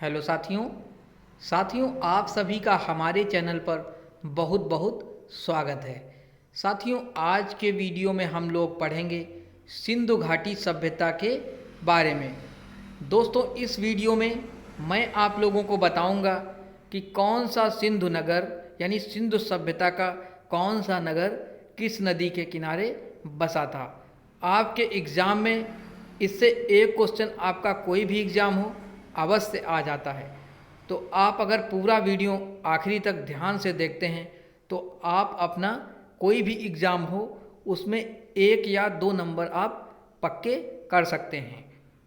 Hello साथियों आप सभी का हमारे चैनल पर बहुत बहुत स्वागत है। साथियों, आज के वीडियो में हम लोग पढ़ेंगे सिंधु घाटी सभ्यता के बारे में। दोस्तों, इस वीडियो में मैं आप लोगों को बताऊंगा कि कौन सा सिंधु नगर यानी सिंधु सभ्यता का कौन सा नगर किस नदी के किनारे बसा था। आपके एग्ज़ाम में इससे एक क्वेश्चन आपका कोई भी एग्ज़ाम हो अवश्य आ जाता है। तो आप अगर पूरा वीडियो आखिरी तक ध्यान से देखते हैं तो आप अपना कोई भी एग्ज़ाम हो उसमें 1 या 2 नंबर आप पक्के कर सकते हैं।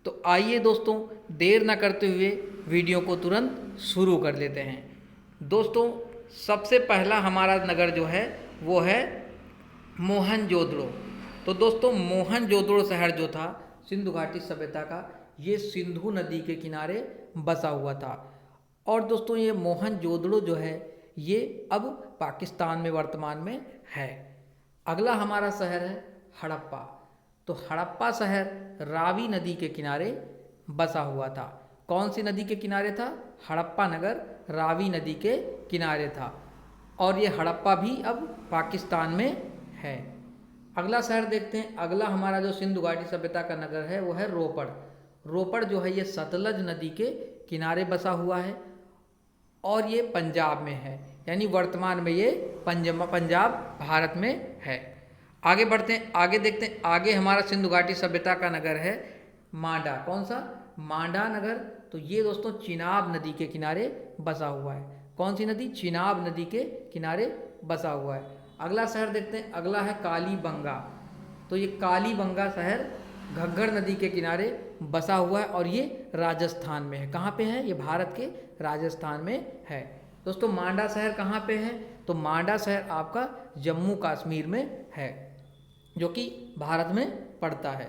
तो आइए दोस्तों, देर न करते हुए वीडियो को तुरंत शुरू कर लेते हैं। दोस्तों, सबसे पहला हमारा नगर जो है वो है मोहनजोदड़ो। तो दोस्तों, मोहनजोदड़ो शहर जो था सिंधु घाटी सभ्यता का, ये सिंधु नदी के किनारे बसा हुआ था। और दोस्तों, ये मोहनजोदड़ो जो है ये अब पाकिस्तान में वर्तमान में है। अगला हमारा शहर है हड़प्पा। तो हड़प्पा शहर रावी नदी के किनारे बसा हुआ था। कौन सी नदी के किनारे था? हड़प्पा नगर रावी नदी के किनारे था। और ये हड़प्पा भी अब पाकिस्तान में है। अगला शहर देखते हैं। अगला हमारा जो सिंधु घाटी सभ्यता का नगर है वो है रोपड़। रोपड़ जो है ये सतलज नदी के किनारे बसा हुआ है और ये पंजाब में है, यानी वर्तमान में ये पंजाब भारत में है। आगे बढ़ते हैं, आगे देखते हैं। आगे हमारा सिंधु घाटी सभ्यता का नगर है मांडा। कौन सा? मांडा नगर। तो ये दोस्तों चिनाब नदी के किनारे बसा हुआ है। कौन सी नदी? चिनाब नदी के किनारे बसा हुआ है। अगला शहर देखते हैं। अगला है कालीबंगा। तो ये कालीबंगा शहर घग्गर नदी के किनारे बसा हुआ है और ये राजस्थान में है। कहाँ पे है? ये भारत के राजस्थान में है। दोस्तों, मांडा शहर कहाँ पे है? तो मांडा शहर आपका जम्मू कश्मीर में है, जो कि भारत में पड़ता है।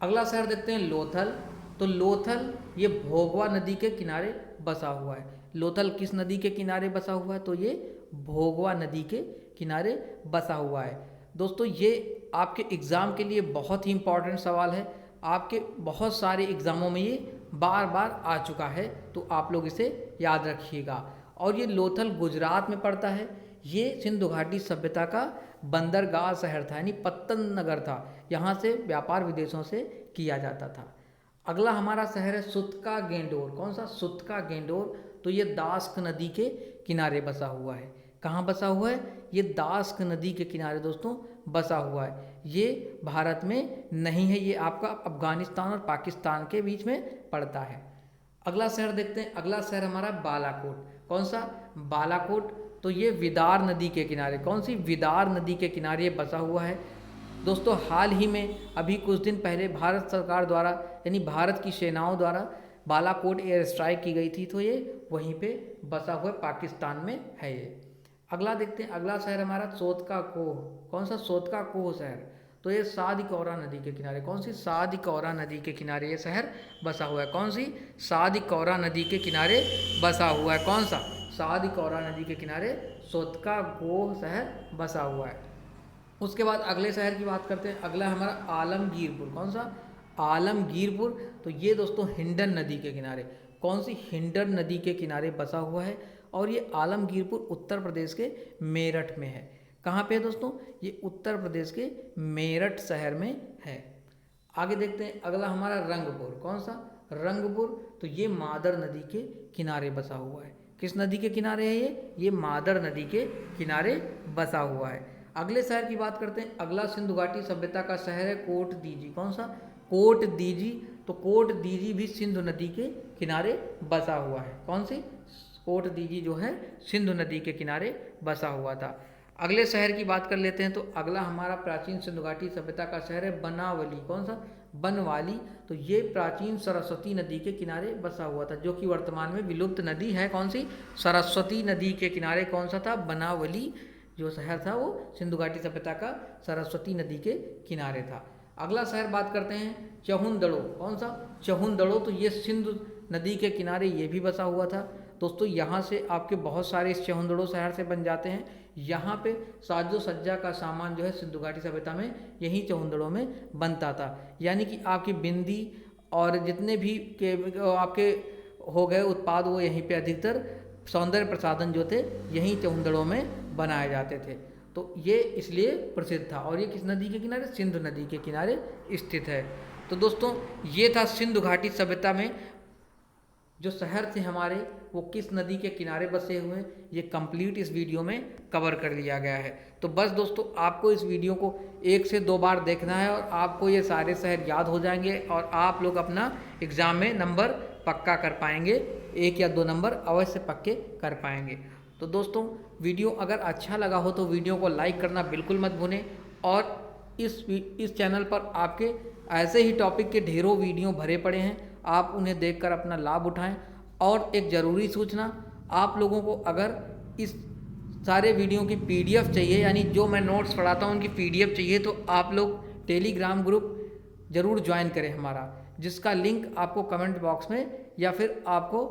अगला शहर देखते हैं लोथल। तो लोथल ये भोगवा नदी के किनारे बसा हुआ है। लोथल किस नदी के किनारे बसा हुआ है? तो ये भोगवा नदी के किनारे बसा हुआ है। दोस्तों, ये आपके एग्ज़ाम के लिए बहुत ही इम्पॉर्टेंट सवाल है। आपके बहुत सारे एग्ज़ामों में ये बार बार आ चुका है, तो आप लोग इसे याद रखिएगा। और ये लोथल गुजरात में पड़ता है। ये सिंधु घाटी सभ्यता का बंदरगाह शहर था, यानी पत्तन नगर था। यहाँ से व्यापार विदेशों से किया जाता था। अगला हमारा शहर है सुतका गेंडोर। कौन सा? सुतका गेंडोर। तो ये दास्क नदी के किनारे बसा हुआ है। कहाँ बसा हुआ है? ये दास्क नदी के किनारे दोस्तों बसा हुआ है। ये भारत में नहीं है, ये आपका अफगानिस्तान और पाकिस्तान के बीच में पड़ता है। अगला शहर देखते हैं। अगला शहर हमारा बालाकोट। कौन सा? बालाकोट। तो ये विदार नदी के किनारे। कौन सी? विदार नदी के किनारे बसा हुआ है। दोस्तों, हाल ही में अभी कुछ दिन पहले भारत सरकार द्वारा यानी भारत की सेनाओं द्वारा बालाकोट एयर स्ट्राइक की गई थी, तो ये वहीं पे बसा हुआ पाकिस्तान में है ये। अगला देखते हैं। अगला शहर हमारा सोतका कोह। कौन सा? सोतका कोह शहर। तो ये सादिकौरा नदी के किनारे। कौन सी? सादिकौरा नदी के किनारे ये शहर बसा हुआ है। कौन सी? सादिकौरा नदी के किनारे बसा हुआ है। कौन सा? सादिकौरा नदी के किनारे सोतका कोह शहर बसा हुआ है। उसके बाद अगले शहर की बात करते हैं। अगला हमारा आलमगीरपुर। कौन सा? आलमगीरपुर। तो ये दोस्तों हिंडन नदी के किनारे। कौन सी? हिंडन नदी के किनारे बसा हुआ है। और ये आलमगीरपुर उत्तर प्रदेश के मेरठ में है। कहाँ पे है दोस्तों? ये उत्तर प्रदेश के मेरठ शहर में है। आगे देखते हैं। अगला हमारा रंगपुर। कौन सा? रंगपुर। तो ये मादर नदी के किनारे बसा हुआ है। किस नदी के किनारे है ये? ये मादर नदी के किनारे बसा हुआ है। अगले शहर की बात करते हैं। अगला सिंधु घाटी सभ्यता का शहर है कोट दीजी। कौन सा? कोट दीजी। तो कोट दीजी भी सिंधु नदी के किनारे बसा हुआ है। कौन सी? कोट दीजी जो है सिंधु नदी के किनारे बसा हुआ था। अगले शहर की बात कर लेते हैं। तो अगला हमारा प्राचीन सिंधु घाटी सभ्यता का शहर है बनावली। कौन सा? बनवाली। तो ये प्राचीन सरस्वती नदी के किनारे बसा हुआ था, जो कि वर्तमान में विलुप्त नदी है। कौन सी? सरस्वती नदी के किनारे कौन सा था? बनावली जो शहर था वो सिंधु घाटी सभ्यता का सरस्वती नदी के किनारे था। अगला शहर बात करते हैं चहुंदड़ो। कौन सा? चहुंदड़ो। तो ये सिंधु नदी के किनारे ये भी बसा हुआ था। दोस्तों, यहाँ से आपके बहुत सारे इस चहुंदड़ो शहर से बन जाते हैं। यहाँ पे साजो सज्जा का सामान जो है सिंधु घाटी सभ्यता में यही चहुंदड़ो में बनता था। यानी कि आपकी बिंदी और जितने भी के आपके हो गए उत्पाद वो यहीं पे अधिकतर सौंदर्य प्रसाधन जो थे यहीं चौंदड़ों में बनाए जाते थे। तो ये इसलिए प्रसिद्ध था। और ये किस नदी के किनारे? सिंधु नदी के किनारे स्थित है। तो दोस्तों ये था सिंधु घाटी सभ्यता में जो शहर थे हमारे वो किस नदी के किनारे बसे हुए हैं, ये कंप्लीट इस वीडियो में कवर कर लिया गया है। तो बस दोस्तों आपको इस वीडियो को 1 से 2 बार देखना है और आपको ये सारे शहर याद हो जाएंगे और आप लोग अपना एग्ज़ाम में नंबर पक्का कर पाएंगे, 1 या 2 नंबर अवश्य पक्के कर पाएंगे। तो दोस्तों वीडियो अगर अच्छा लगा हो तो वीडियो को लाइक करना बिल्कुल मत भूलें और इस चैनल पर आपके ऐसे ही टॉपिक के ढेरों वीडियो भरे पड़े हैं, आप उन्हें देखकर अपना लाभ उठाएं। और एक ज़रूरी सूचना, आप लोगों को अगर इस सारे वीडियो की पीडीएफ चाहिए, यानी जो मैं नोट्स पढ़ाता हूँ उनकी पीडीएफ चाहिए, तो आप लोग टेलीग्राम ग्रुप ज़रूर ज्वाइन करें हमारा, जिसका लिंक आपको कमेंट बॉक्स में या फिर आपको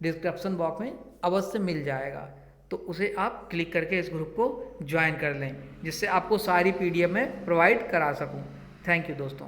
डिस्क्रिप्शन बॉक्स में अवश्य मिल जाएगा। तो उसे आप क्लिक करके इस ग्रुप को ज्वाइन कर लें, जिससे आपको सारी पीडीएफ में प्रोवाइड करा सकूं। थैंक यू दोस्तों।